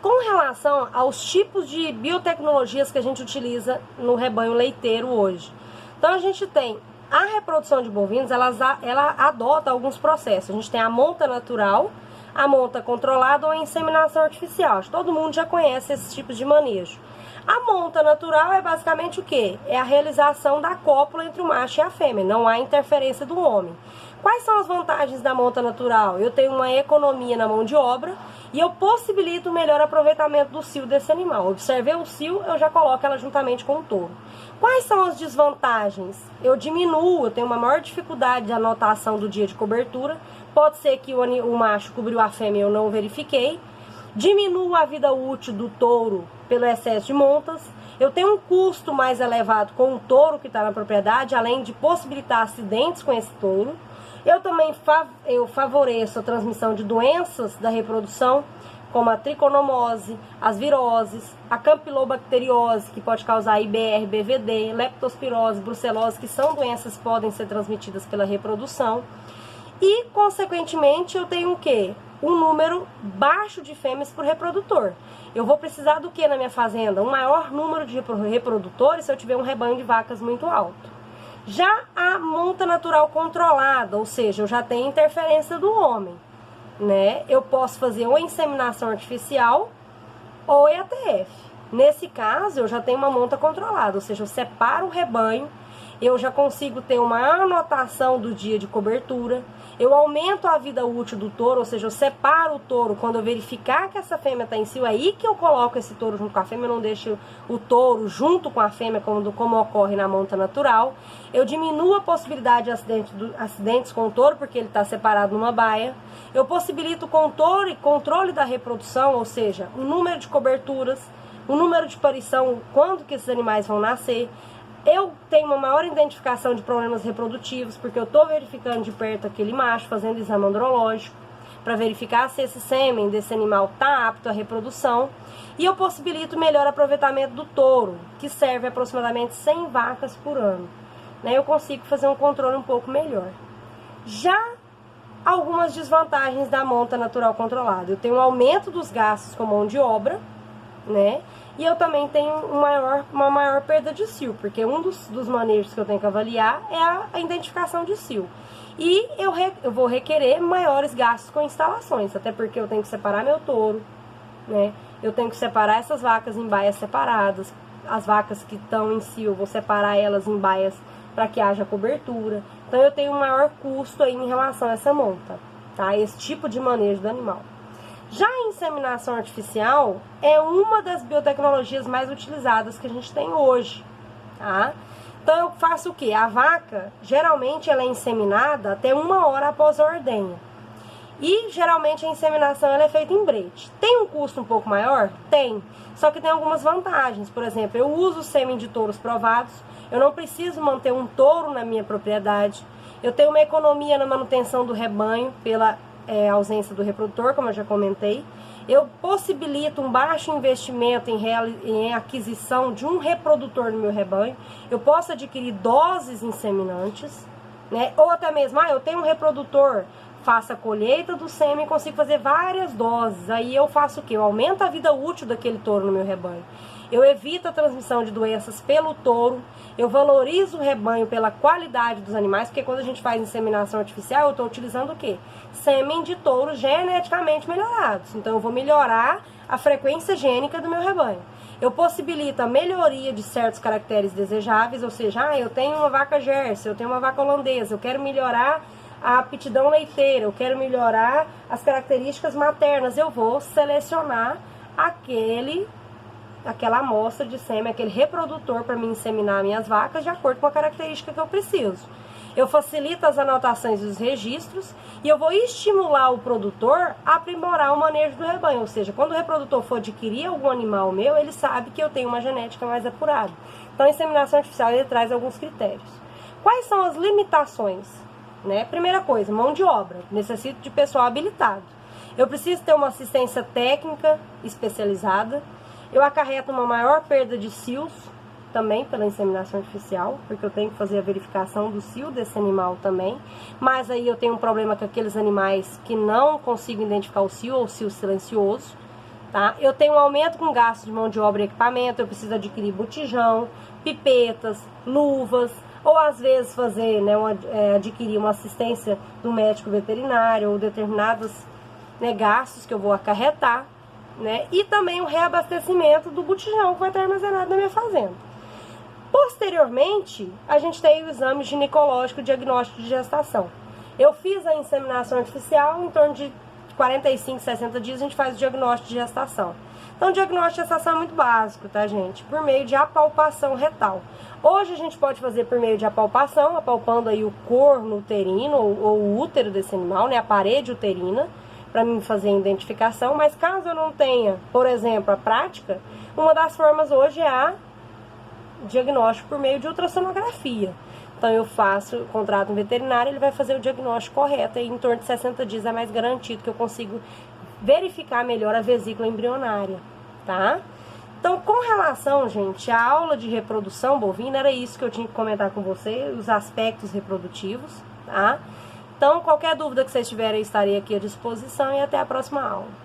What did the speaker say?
Com relação aos tipos de biotecnologias que a gente utiliza no rebanho leiteiro hoje. Então a gente tem a reprodução de bovinos, ela adota alguns processos. A gente tem a monta natural, a monta controlada ou a inseminação artificial. Todo mundo já conhece esses tipos de manejo. A monta natural é basicamente o quê? É a realização da cópula entre o macho e a fêmea, não há interferência do homem. Quais são as vantagens da monta natural? Eu tenho uma economia na mão de obra e eu possibilito o melhor aproveitamento do cio desse animal. Observei o cio, eu já coloco ela juntamente com o touro. Quais são as desvantagens? Eu diminuo, eu tenho uma maior dificuldade de anotação do dia de cobertura. Pode ser que o macho cobriu a fêmea e eu não verifiquei. Diminuo a vida útil do touro pelo excesso de montas. Eu tenho um custo mais elevado com o touro que está na propriedade, além de possibilitar acidentes com esse touro. Eu também favoreço a transmissão de doenças da reprodução, como a triconomose, as viroses, a campilobacteriose, que pode causar IBR, BVD, leptospirose, brucelose, que são doenças que podem ser transmitidas pela reprodução. E, consequentemente, eu tenho o quê? Um número baixo de fêmeas por reprodutor. Eu vou precisar do que na minha fazenda? Um maior número de reprodutores se eu tiver um rebanho de vacas muito alto. Já a monta natural controlada, ou seja, eu já tenho interferência do homem, né? Eu posso fazer ou inseminação artificial ou EATF. Nesse caso, eu já tenho uma monta controlada, ou seja, eu separo o rebanho, eu já consigo ter uma anotação do dia de cobertura, eu aumento a vida útil do touro, ou seja, eu separo o touro quando eu verificar que essa fêmea está em cio, é aí que eu coloco esse touro junto com a fêmea, eu não deixo o touro junto com a fêmea, como ocorre na monta natural. Eu diminuo a possibilidade de acidentes com o touro, porque ele está separado numa baia. Eu possibilito com o touro e controle da reprodução, ou seja, o número de coberturas, o número de parição, quando que esses animais vão nascer. Eu tenho uma maior identificação de problemas reprodutivos, porque eu estou verificando de perto aquele macho, fazendo exame andrológico, para verificar se esse sêmen desse animal está apto à reprodução. E eu possibilito melhor aproveitamento do touro, que serve aproximadamente 100 vacas por ano. Eu consigo fazer um controle um pouco melhor. Já algumas desvantagens da monta natural controlada. Eu tenho um aumento dos gastos com mão de obra, né? E eu também tenho uma maior perda de cio, porque um dos manejos que eu tenho que avaliar é a identificação de cio. E eu vou requerer maiores gastos com instalações, até porque eu tenho que separar meu touro, né? Eu tenho que separar essas vacas em baias separadas. As vacas que estão em cio, eu vou separar elas em baias para que haja cobertura. Então eu tenho um maior custo aí em relação a essa monta, tá? Esse tipo de manejo do animal. Já a inseminação artificial é uma das biotecnologias mais utilizadas que a gente tem hoje, tá? Então eu faço o quê? A vaca, geralmente ela é inseminada até 1 hora após a ordenha. E geralmente a inseminação ela é feita em brete. Tem um custo um pouco maior? Tem. Só que tem algumas vantagens. Por exemplo, eu uso sêmen de touros provados. Eu não preciso manter um touro na minha propriedade. Eu tenho uma economia na manutenção do rebanho pela ausência do reprodutor, como eu já comentei. Eu possibilito um baixo investimento em aquisição de um reprodutor no meu rebanho. Eu posso adquirir doses inseminantes, né? Ou até mesmo, eu tenho um reprodutor, faço a colheita do sêmen e consigo fazer várias doses. Aí eu faço o quê? Eu aumento a vida útil daquele touro no meu rebanho. Eu evito a transmissão de doenças pelo touro, eu valorizo o rebanho pela qualidade dos animais, porque quando a gente faz inseminação artificial, eu estou utilizando o quê? Sêmen de touros geneticamente melhorados. Então eu vou melhorar a frequência gênica do meu rebanho. Eu possibilito a melhoria de certos caracteres desejáveis, ou seja, eu tenho uma vaca Jersey, eu tenho uma vaca holandesa, eu quero melhorar a aptidão leiteira, eu quero melhorar as características maternas, eu vou selecionar aquela amostra de sêmen, aquele reprodutor para me inseminar minhas vacas de acordo com a característica que eu preciso. Eu facilito as anotações e os registros e eu vou estimular o produtor a aprimorar o manejo do rebanho. Ou seja, quando o reprodutor for adquirir algum animal meu, ele sabe que eu tenho uma genética mais apurada. Então a inseminação artificial ele traz alguns critérios. Quais são as limitações? Primeira coisa, mão de obra. Necessito de pessoal habilitado. Eu preciso ter uma assistência técnica especializada. Eu acarreto uma maior perda de cios, também pela inseminação artificial, porque eu tenho que fazer a verificação do cio desse animal também. Mas aí eu tenho um problema com aqueles animais que não consigo identificar o cio ou o cio silencioso, tá? Eu tenho um aumento com gasto de mão de obra e equipamento, eu preciso adquirir botijão, pipetas, luvas, ou às vezes fazer, né, adquirir uma assistência do médico veterinário ou determinados, né, gastos que eu vou acarretar, né, e também o reabastecimento do botijão que vai estar armazenado na minha fazenda. Posteriormente, a gente tem o exame ginecológico diagnóstico de gestação. Eu fiz a inseminação artificial, em torno de 45, 60 dias a gente faz o diagnóstico de gestação. Então, o diagnóstico de gestação é muito básico, tá, gente? Por meio de apalpação retal. Hoje a gente pode fazer por meio de apalpação, apalpando aí o corno uterino ou o útero desse animal, né, a parede uterina, para mim fazer a identificação. Mas caso eu não tenha, por exemplo, a prática, uma das formas hoje é a diagnóstico por meio de ultrassonografia. Então eu contrato um veterinário, ele vai fazer o diagnóstico correto, e em torno de 60 dias é mais garantido que eu consigo verificar melhor a vesícula embrionária, tá? Então, com relação, gente, à aula de reprodução bovina, era isso que eu tinha que comentar com você, os aspectos reprodutivos, tá? Então, qualquer dúvida que vocês tiverem, eu estarei aqui à disposição, e até a próxima aula.